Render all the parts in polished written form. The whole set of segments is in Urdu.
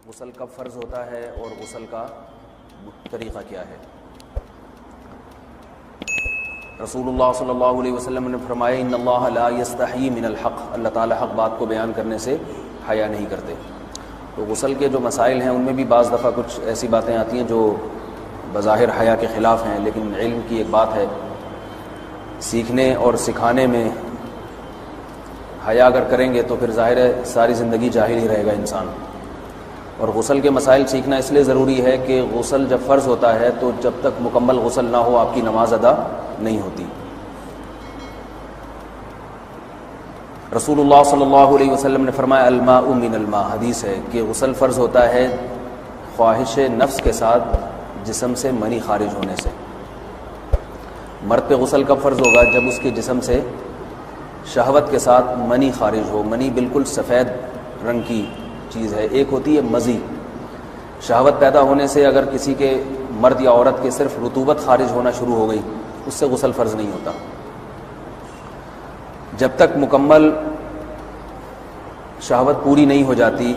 غسل کب فرض ہوتا ہے اور غسل کا طریقہ کیا ہے؟ رسول اللہ صلی اللہ علیہ وسلم نے فرمایا ان اللہ لا یستحیی من الحق، اللہ تعالیٰ حق بات کو بیان کرنے سے حیا نہیں کرتے۔ تو غسل کے جو مسائل ہیں ان میں بھی بعض دفعہ کچھ ایسی باتیں آتی ہیں جو بظاہر حیا کے خلاف ہیں، لیکن علم کی ایک بات ہے، سیکھنے اور سکھانے میں حیا اگر کریں گے تو پھر ظاہر ہے ساری زندگی جاہل ہی رہے گا انسان۔ اور غسل کے مسائل سیکھنا اس لیے ضروری ہے کہ غسل جب فرض ہوتا ہے تو جب تک مکمل غسل نہ ہو آپ کی نماز ادا نہیں ہوتی۔ رسول اللہ صلی اللہ علیہ وسلم نے فرمایا الماء من الماء، حدیث ہے کہ غسل فرض ہوتا ہے خواہش نفس کے ساتھ جسم سے منی خارج ہونے سے۔ مرد پہ غسل کب فرض ہوگا؟ جب اس کے جسم سے شہوت کے ساتھ منی خارج ہو۔ منی بالکل سفید رنگ کی چیز ہے، ایک ہوتی ہے مزی۔ شہوت پیدا ہونے سے اگر کسی کے مرد یا عورت کے صرف رطوبت خارج ہونا شروع ہو گئی اس سے غسل فرض نہیں ہوتا۔ جب تک مکمل شہوت پوری نہیں ہو جاتی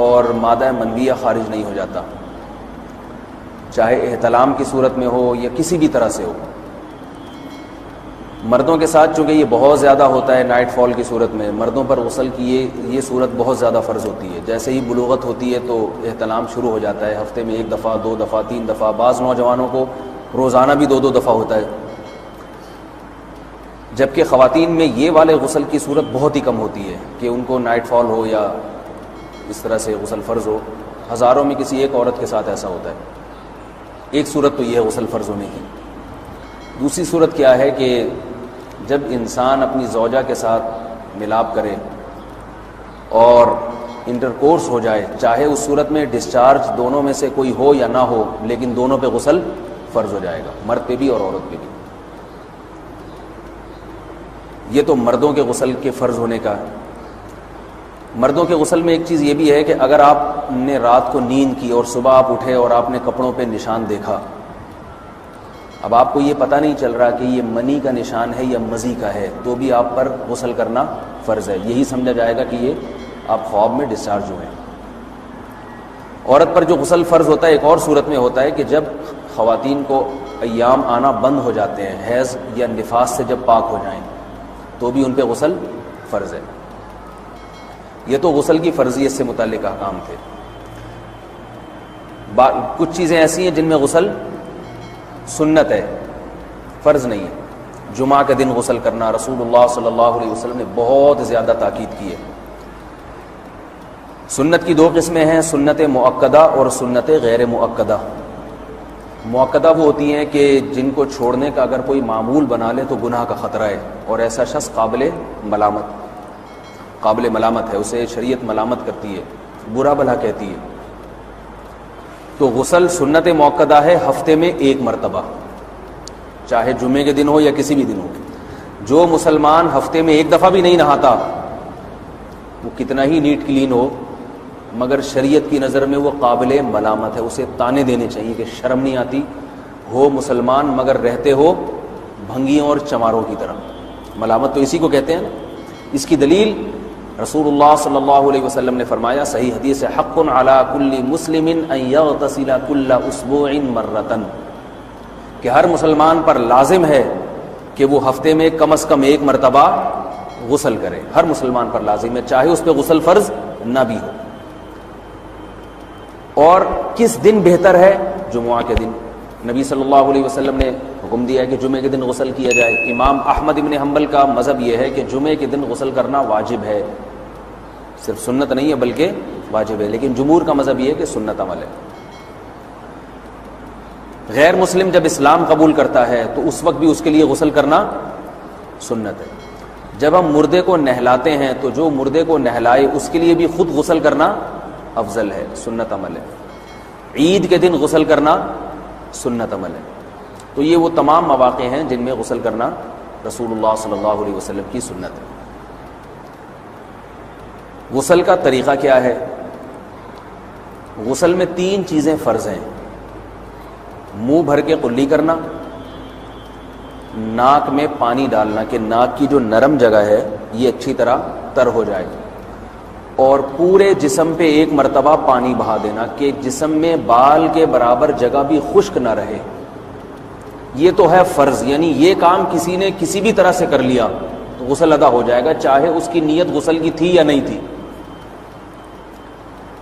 اور مادہ منویہ خارج نہیں ہو جاتا، چاہے احتلام کی صورت میں ہو یا کسی بھی طرح سے ہو۔ مردوں کے ساتھ چونکہ یہ بہت زیادہ ہوتا ہے نائٹ فال کی صورت میں، مردوں پر غسل کی یہ صورت بہت زیادہ فرض ہوتی ہے۔ جیسے ہی بلوغت ہوتی ہے تو احتلام شروع ہو جاتا ہے، ہفتے میں 1 دفعہ 2 دفعہ 3 دفعہ، بعض نوجوانوں کو روزانہ بھی 2 دفعہ ہوتا ہے، جبکہ خواتین میں یہ والے غسل کی صورت بہت ہی کم ہوتی ہے کہ ان کو نائٹ فال ہو یا اس طرح سے غسل فرض ہو۔ ہزاروں میں کسی ایک عورت کے ساتھ ایسا ہوتا ہے۔ ایک صورت تو یہ ہے غسل فرض ہونے کی۔ دوسری صورت کیا ہے کہ جب انسان اپنی زوجہ کے ساتھ ملاپ کرے اور انٹرکورس ہو جائے، چاہے اس صورت میں ڈسچارج دونوں میں سے کوئی ہو یا نہ ہو، لیکن دونوں پہ غسل فرض ہو جائے گا، مرد پہ بھی اور عورت پہ بھی۔ یہ تو مردوں کے غسل کے فرض ہونے کا ہے۔ مردوں کے غسل میں ایک چیز یہ بھی ہے کہ اگر آپ نے رات کو نیند کی اور صبح آپ اٹھے اور آپ نے کپڑوں پہ نشان دیکھا، اب آپ کو یہ پتہ نہیں چل رہا کہ یہ منی کا نشان ہے یا مزی کا ہے، تو بھی آپ پر غسل کرنا فرض ہے۔ یہی سمجھا جائے گا کہ یہ آپ خواب میں ڈسچارج ہوئے ہیں۔ عورت پر جو غسل فرض ہوتا ہے ایک اور صورت میں ہوتا ہے کہ جب خواتین کو ایام آنا بند ہو جاتے ہیں، حیض یا نفاس سے جب پاک ہو جائیں تو بھی ان پہ غسل فرض ہے۔ یہ تو غسل کی فرضیت سے متعلق احکام تھے۔ کچھ چیزیں ایسی ہیں جن میں غسل سنت ہے، فرض نہیں ہے۔ جمعہ کے دن غسل کرنا رسول اللہ صلی اللہ علیہ وسلم نے بہت زیادہ تاکید کی ہے۔ سنت کی 2 قسمیں ہیں، سنت مؤکدہ اور سنت غیر مؤکدہ۔ مؤکدہ وہ ہوتی ہیں کہ جن کو چھوڑنے کا اگر کوئی معمول بنا لے تو گناہ کا خطرہ ہے اور ایسا شخص قابل ملامت ہے، اسے شریعت ملامت کرتی ہے، برا بھلا کہتی ہے۔ تو غسل سنت مؤکدہ ہے، ہفتے میں 1 مرتبہ، چاہے جمعے کے دن ہو یا کسی بھی دن ہو۔ جو مسلمان ہفتے میں 1 دفعہ بھی نہیں نہاتا، وہ کتنا ہی نیٹ کلین ہو، مگر شریعت کی نظر میں وہ قابل ملامت ہے، اسے تانے دینے چاہیے کہ شرم نہیں آتی، ہو مسلمان مگر رہتے ہو بھنگیوں اور چماروں کی طرح۔ ملامت تو اسی کو کہتے ہیں نا۔ اس کی دلیل رسول اللہ صلی اللہ علیہ وسلم نے فرمایا، صحیح حدیث ہے، حق علی کل مسلم ان یغتسل کل اسبوع مرۃ، کہ ہر مسلمان پر لازم ہے کہ وہ ہفتے میں کم از کم 1 مرتبہ غسل کرے۔ ہر مسلمان پر لازم ہے، چاہے اس پہ غسل فرض نہ بھی ہو۔ اور کس دن بہتر ہے؟ جمعہ کے دن۔ نبی صلی اللہ علیہ وسلم نے حکم دیا ہے کہ جمعے کے دن غسل کیا جائے۔ امام احمد ابن حنبل کا مذہب یہ ہے کہ جمعے کے دن غسل کرنا واجب ہے، صرف سنت نہیں ہے بلکہ واجب ہے، لیکن جمہور کا مذہب یہ ہے کہ سنت عمل ہے۔ غیر مسلم جب اسلام قبول کرتا ہے تو اس وقت بھی اس کے لیے غسل کرنا سنت ہے۔ جب ہم مردے کو نہلاتے ہیں تو جو مردے کو نہلائے اس کے لیے بھی خود غسل کرنا افضل ہے، سنت عمل ہے۔ عید کے دن غسل کرنا سنت عمل ہے۔ تو یہ وہ تمام مواقع ہیں جن میں غسل کرنا رسول اللہ صلی اللہ علیہ وسلم کی سنت ہے۔ غسل کا طریقہ کیا ہے؟ غسل میں 3 چیزیں فرض ہیں، منہ بھر کے قلی کرنا، ناک میں پانی ڈالنا کہ ناک کی جو نرم جگہ ہے یہ اچھی طرح تر ہو جائے، اور پورے جسم پہ ایک مرتبہ پانی بہا دینا کہ جسم میں بال کے برابر جگہ بھی خشک نہ رہے. یہ تو ہے فرض، یعنی یہ کام کسی نے کسی بھی طرح سے کر لیا تو غسل ادا ہو جائے گا، چاہے اس کی نیت غسل کی تھی یا نہیں تھی.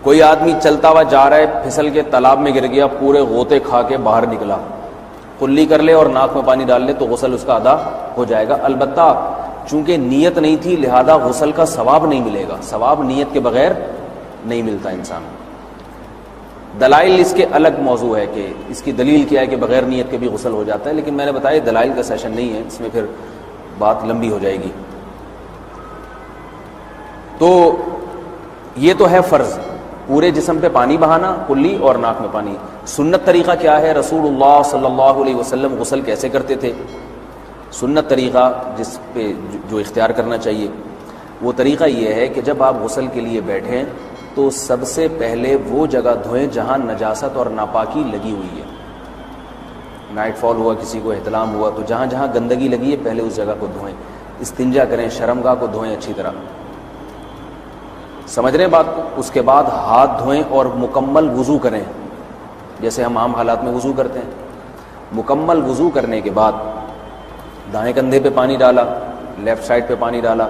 کوئی آدمی چلتا ہوا جا رہا ہے، پھسل کے تالاب میں گر گیا، پورے غوطے کھا کے باہر نکلا، کلی کر لے اور ناک میں پانی ڈال لے تو غسل اس کا ادا ہو جائے گا. البتہ چونکہ نیت نہیں تھی لہذا غسل کا ثواب نہیں ملے گا، ثواب نیت کے بغیر نہیں ملتا انسان. دلائل اس کے الگ موضوع ہے کہ اس کی دلیل کیا ہے کہ بغیر نیت کے بھی غسل ہو جاتا ہے، لیکن میں نے بتایا دلائل کا سیشن نہیں ہے، اس میں پھر بات لمبی ہو جائے گی. تو یہ تو ہے فرض، پورے جسم پہ پانی بہانا کلی اور ناک میں پانی. سنت طریقہ کیا ہے؟ رسول اللہ صلی اللہ علیہ وسلم غسل کیسے کرتے تھے؟ سنت طریقہ جس پہ جو اختیار کرنا چاہیے وہ طریقہ یہ ہے کہ جب آپ غسل کے لیے بیٹھیں تو سب سے پہلے وہ جگہ دھوئیں جہاں نجاست اور ناپاکی لگی ہوئی ہے. نائٹ فال ہوا، کسی کو احتلام ہوا تو جہاں جہاں گندگی لگی ہے پہلے اس جگہ کو دھوئیں. استنجا کریں، شرمگاہ کو دھوئیں اچھی طرح. سمجھ رہے ہیں بات کو؟ اس کے بعد ہاتھ دھوئیں اور مکمل وضو کریں جیسے ہم عام حالات میں وضو کرتے ہیں. مکمل وضو کرنے کے بعد دائیں کندھے پہ پانی ڈالا، لیفٹ سائڈ پہ پانی ڈالا.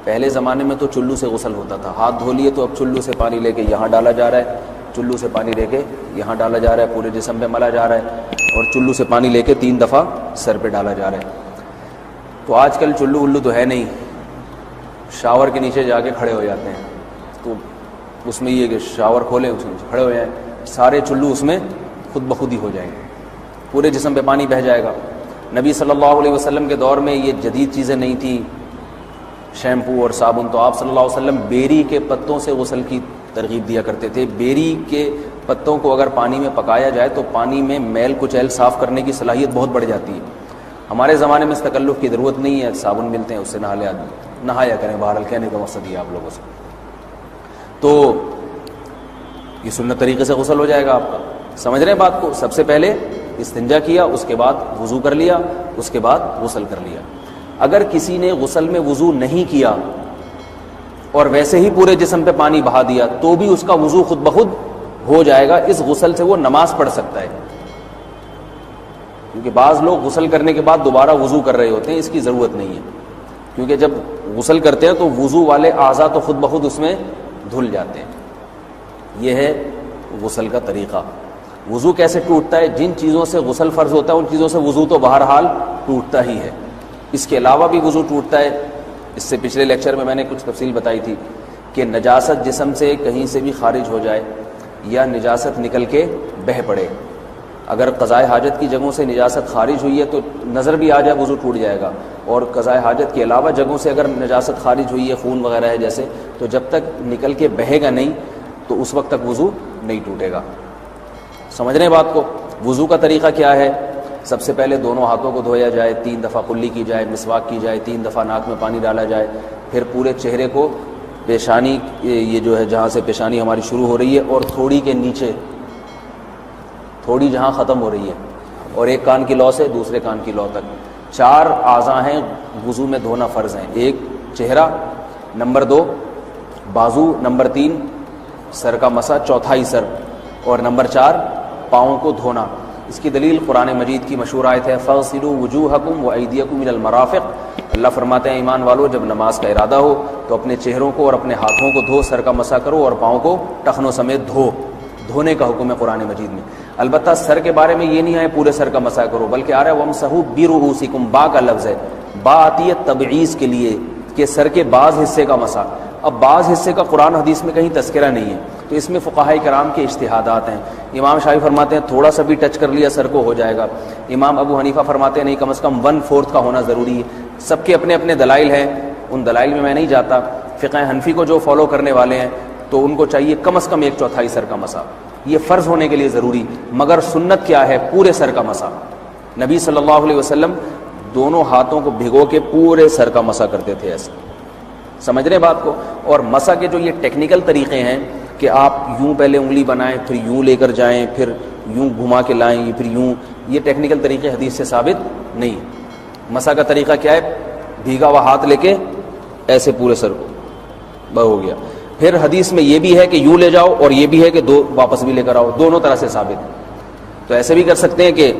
پہلے زمانے میں تو چلو سے غسل ہوتا تھا، ہاتھ دھو لیے تو اب چلو سے پانی لے کے یہاں ڈالا جا رہا ہے، چلو سے پانی لے کے یہاں ڈالا جا رہا ہے، پورے جسم پہ ملا جا رہا ہے، اور چلو سے پانی لے کے 3 دفعہ سر پہ ڈالا جا رہا ہے. تو آج کل چلو ولو تو ہے نہیں، شاور کے نیچے جا کے کھڑے ہو جاتے ہیں. تو اس میں یہ کہ شاور کھولیں اس میں کھڑے ہو جائیں، سارے چلو اس میں خود بخود ہی ہو جائیں گے، پورے جسم پہ پانی بہہ جائے گا. نبی صلی اللہ علیہ وسلم کے دور میں یہ جدید چیزیں نہیں تھیں، شیمپو اور صابن. تو آپ صلی اللہ علیہ وسلم بیری کے پتوں سے غسل کی ترغیب دیا کرتے تھے. بیری کے پتوں کو اگر پانی میں پکایا جائے تو پانی میں میل کچیل صاف کرنے کی صلاحیت بہت بڑھ جاتی ہے. ہمارے زمانے میں اس تکلف کی ضرورت نہیں ہے، صابن ملتے ہیں اس سے نہا لے آدمی، نہایا کریں. بہرحال کہنے کا مقصد یہ آپ لوگوں سے. تو یہ سنت طریقے سے غسل ہو جائے گا آپ کا. سمجھ رہے ہیں بات کو؟ سب سے پہلے استنجا کیا، اس کے بعد وضو کر لیا، اس کے بعد غسل کر لیا. اگر کسی نے غسل میں وضو نہیں کیا اور ویسے ہی پورے جسم پہ پانی بہا دیا تو بھی اس کا وضو خود بخود ہو جائے گا. اس غسل سے وہ نماز پڑھ سکتا ہے، کیونکہ بعض لوگ غسل کرنے کے بعد دوبارہ وضو کر رہے ہوتے ہیں. اس کی ضرورت نہیں ہے، کیونکہ جب غسل کرتے ہیں تو وضو والے اعضاء تو خود بخود اس میں دھل جاتے ہیں. یہ ہے غسل کا طریقہ. وضو کیسے ٹوٹتا ہے؟ جن چیزوں سے غسل فرض ہوتا ہے ان چیزوں سے وضو تو بہرحال ٹوٹتا ہی ہے. اس کے علاوہ بھی وضو ٹوٹتا ہے. اس سے پچھلے لیکچر میں نے کچھ تفصیل بتائی تھی کہ نجاست جسم سے کہیں سے بھی خارج ہو جائے یا نجاست نکل کے بہہ پڑے. اگر قضائے حاجت کی جگہوں سے نجاست خارج ہوئی ہے تو نظر بھی آ جائے وضو ٹوٹ جائے گا، اور قضائے حاجت کے علاوہ جگہوں سے اگر نجاست خارج ہوئی ہے، خون وغیرہ ہے جیسے، تو جب تک نکل کے بہے گا نہیں تو اس وقت تک وضو نہیں ٹوٹے گا. سمجھ رہے ہیں بات کو؟ وضو کا طریقہ کیا ہے؟ سب سے پہلے دونوں ہاتھوں کو دھویا جائے، 3 دفعہ کلی کی جائے، مسواک کی جائے، 3 دفعہ ناک میں پانی ڈالا جائے. پھر پورے چہرے کو، پیشانی یہ جو ہے جہاں سے پیشانی ہماری شروع ہو رہی ہے اور تھوڑی کے نیچے، تھوڑی جہاں ختم ہو رہی ہے، اور ایک کان کی لو سے دوسرے کان کی لو تک 4 اعضاء ہیں وضو میں دھونا فرض ہیں. 1 چہرہ، نمبر 2 بازو، نمبر 3 سر کا مسا، چوتھائی سر، اور نمبر 4 پاؤں کو دھونا. اس کی دلیل قرآن مجید کی مشہور آیت ہے فَاغْسِلُوا وُجُوهَكُمْ وَأَيْدِيَكُمْ إِلَى الْمَرَافِقِ. اللہ فرماتے ہیں ایمان والو جب نماز کا ارادہ ہو تو اپنے چہروں کو اور اپنے ہاتھوں کو دھو، سر کا مسا کرو اور پاؤں کو ٹخنوں سمیت دھو. دھونے کا حکم ہے قرآن مجید میں. البتہ سر کے بارے میں یہ نہیں ہے پورے سر کا مسا کرو، بلکہ آ رہا ہے وَامْسَحُوا بِرُؤُوسِكُمْ. با کا لفظ ہے، با آتی ہے تبعیض کے لیے کہ سر کے بعض حصے کا مسا. اب بعض حصے کا قرآن حدیث میں کہیں تذکرہ نہیں ہے، تو اس میں فقہاء کرام کے اجتہادات ہیں. امام شافعی فرماتے ہیں تھوڑا سا بھی ٹچ کر لیا سر کو ہو جائے گا. امام ابو حنیفہ فرماتے ہیں نہیں، کم از کم 1/4 کا ہونا ضروری ہے. سب کے اپنے اپنے دلائل ہیں، ان دلائل میں نہیں جاتا. فقہ حنفی کو جو فالو کرنے والے ہیں تو ان کو چاہیے کم از کم 1/4 سر کا مسا. یہ فرض ہونے کے لیے ضروری، مگر سنت کیا ہے؟ پورے سر کا مسا. نبی صلی اللہ علیہ وسلم دونوں ہاتھوں کو بھگو کے پورے سر کا مسا کرتے تھے ایسے. سمجھ رہے بات کو؟ اور مسا کے جو یہ ٹیکنیکل طریقے ہیں کہ آپ یوں پہلے انگلی بنائیں، پھر یوں لے کر جائیں، پھر یوں گھما کے لائیں، پھر یوں، یہ ٹیکنیکل طریقے حدیث سے ثابت نہیں. مسا کا طریقہ کیا ہے؟ بھیگا ہوا ہاتھ لے کے ایسے پورے سر کو ہو گیا. پھر حدیث میں یہ بھی ہے کہ یوں لے جاؤ اور یہ بھی ہے کہ دو واپس بھی لے کر آؤ، دونوں طرح سے ثابت ہے. تو ایسے بھی کر سکتے ہیں کہ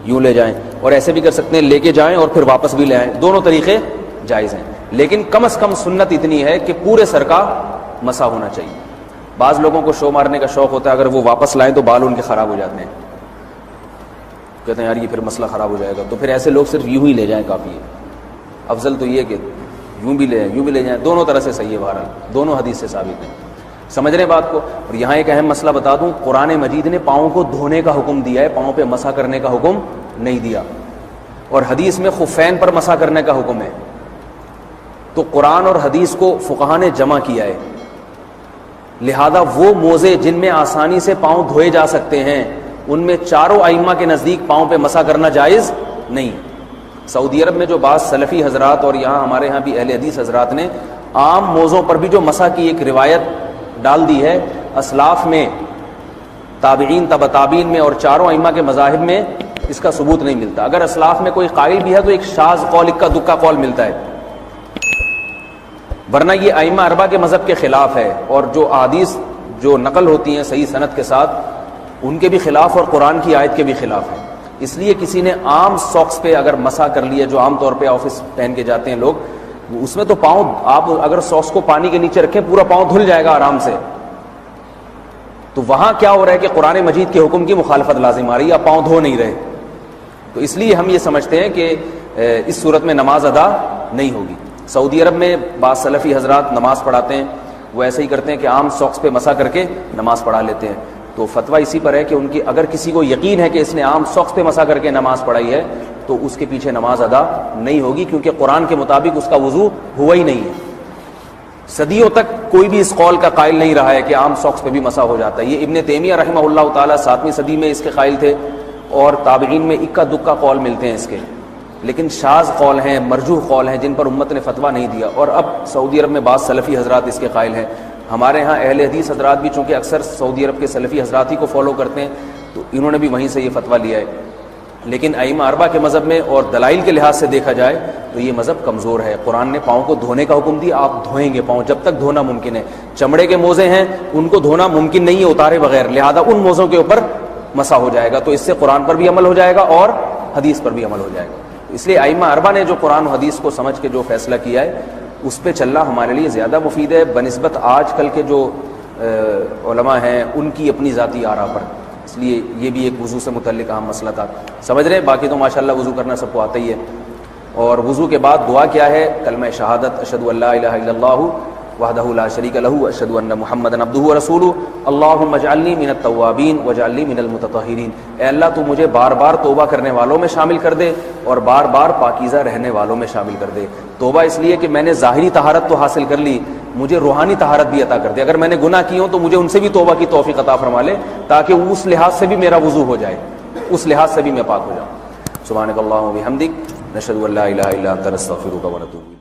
یوں لے جائیں، اور ایسے بھی کر سکتے ہیں لے کے جائیں اور پھر واپس بھی لے آئیں، دونوں طریقے جائز ہیں. لیکن کم از کم سنت اتنی ہے کہ پورے سر کا مسح ہونا چاہیے. بعض لوگوں کو شو مارنے کا شوق ہوتا ہے، اگر وہ واپس لائیں تو بال ان کے خراب ہو جاتے ہیں، کہتے ہیں یار یہ پھر مسئلہ خراب ہو جائے گا. تو پھر ایسے لوگ صرف یوں ہی لے جائیں کافی ہے. افضل تو یہ کہ یوں بھی لے جائیں یوں بھی لے جائیں، دونوں طرح سے صحیح ہے. بہرحال دونوں حدیث سے ثابت ہیں. سمجھ رہے ہیں بات کو. اور یہاں ایک اہم مسئلہ بتا دوں، قرآن مجید نے پاؤں کو دھونے کا حکم دیا ہے، پاؤں پہ مسح کرنے کا حکم نہیں دیا. اور حدیث میں خفین پر مسح کرنے کا حکم ہے. تو قرآن اور حدیث کو فقہا نے جمع کیا ہے. لہذا وہ موزے جن میں آسانی سے پاؤں دھوئے جا سکتے ہیں ان میں چاروں ائمہ کے نزدیک پاؤں پہ مسح کرنا جائز نہیں. سعودی عرب میں جو بعض سلفی حضرات اور یہاں ہمارے ہاں بھی اہل حدیث حضرات نے عام موزوں پر بھی جو مسح کی ایک روایت ڈال دی ہے، اسلاف میں، تابعین، تبع تابعین میں اور چاروں ائمہ کے مذاہب میں اس کا ثبوت نہیں ملتا. اگر اسلاف میں کوئی قائل بھی ہے تو ایک شاذ قول، اکا دکا قول ملتا ہے، ورنہ یہ ائمہ اربعہ کے مذہب کے خلاف ہے. اور جو احادیث جو نقل ہوتی ہیں صحیح سند کے ساتھ ان کے بھی خلاف اور قرآن کی آیت کے بھی خلاف ہے. اس لیے کسی نے عام ساکس پہ اگر مسح کر لیا، جو عام طور پہ آفس پہن کے جاتے ہیں لوگ، اس میں تو پاؤں آپ اگر ساکس کو پانی کے نیچے رکھیں پورا پاؤں دھل جائے گا آرام سے. تو وہاں کیا ہو رہا ہے کہ قرآن مجید کے حکم کی مخالفت لازم آ رہی ہے، آپ پاؤں دھو نہیں رہے. تو اس لیے ہم یہ سمجھتے ہیں کہ اس صورت میں نماز ادا نہیں ہوگی. سعودی عرب میں بعض سلفی حضرات نماز پڑھاتے ہیں، وہ ایسے ہی کرتے ہیں کہ عام ساکس پہ مسح کر کے نماز پڑھا لیتے ہیں. تو فتویٰ اسی پر ہے کہ ان کی اگر کسی کو یقین ہے کہ اس نے عام ساکس پہ مسح کر کے نماز پڑھائی ہے تو اس کے پیچھے نماز ادا نہیں ہوگی، کیونکہ قرآن کے مطابق اس کا وضو ہوا ہی نہیں ہے. صدیوں تک کوئی بھی اس قول کا قائل نہیں رہا ہے کہ عام ساکس پہ بھی مسح ہو جاتا ہے. یہ ابن تیمیہ رحمہ اللہ تعالیٰ 7ویں صدی میں اس کے قائل تھے، اور تابعین میں اکا دکا قول ملتے ہیں اس کے، لیکن شاذ قول ہیں، مرجوح قول ہیں جن پر امت نے فتویٰ نہیں دیا. اور اب سعودی عرب میں بعض سلفی حضرات اس کے قائل ہیں. ہمارے ہاں اہل حدیث حضرات بھی چونکہ اکثر سعودی عرب کے سلفی حضرات ہی کو فالو کرتے ہیں تو انہوں نے بھی وہیں سے یہ فتویٰ لیا ہے. لیکن ائمہ اربعہ کے مذہب میں اور دلائل کے لحاظ سے دیکھا جائے تو یہ مذہب کمزور ہے. قرآن نے پاؤں کو دھونے کا حکم دیا، آپ دھوئیں گے پاؤں جب تک دھونا ممکن ہے. چمڑے کے موزے ہیں ان کو دھونا ممکن نہیں ہے اتارے بغیر، لہذا ان موزوں کے اوپر مسح ہو جائے گا. تو اس سے قرآن پر بھی عمل ہو جائے گا اور حدیث پر بھی عمل ہو جائے گا. اس لیے ائمہ اربعہ نے جو قرآن و حدیث کو سمجھ کے جو فیصلہ کیا ہے اس پہ چلنا ہمارے لیے زیادہ مفید ہے بنسبت آج کل کے جو علماء ہیں ان کی اپنی ذاتی آراء پر. اس لیے یہ بھی ایک وضو سے متعلق اہم مسئلہ تھا. سمجھ رہے ہیں؟ باقی تو ماشاءاللہ وضو کرنا سب کو آتا ہی ہے. اور وضو کے بعد دعا کیا ہے؟ کلمہ شہادت، اشہد ان لا الہ الا اللہ وحدہ لا شریک لہ اشہد ان محمدا عبدہ ورسولہ اللہم اجعلنی من التوابین واجعلنی من المتطہرین. اے اللہ تو مجھے بار بار توبہ کرنے والوں میں شامل کر دے اور بار بار پاکیزہ رہنے والوں میں شامل کر دے. توبہ اس لیے کہ میں نے ظاہری طہارت تو حاصل کر لی، مجھے روحانی طہارت بھی عطا کر دے. اگر میں نے گناہ کی ہوں تو مجھے ان سے بھی توبہ کی توفیق عطا فرما لے تاکہ اس لحاظ سے بھی میرا وضو ہو جائے، اس لحاظ سے بھی میں پاک ہو جاؤں. سبحانک اللہم و بحمدک، نشہد ان لا الہ الا انت، نستغفرک و نتوب الیک.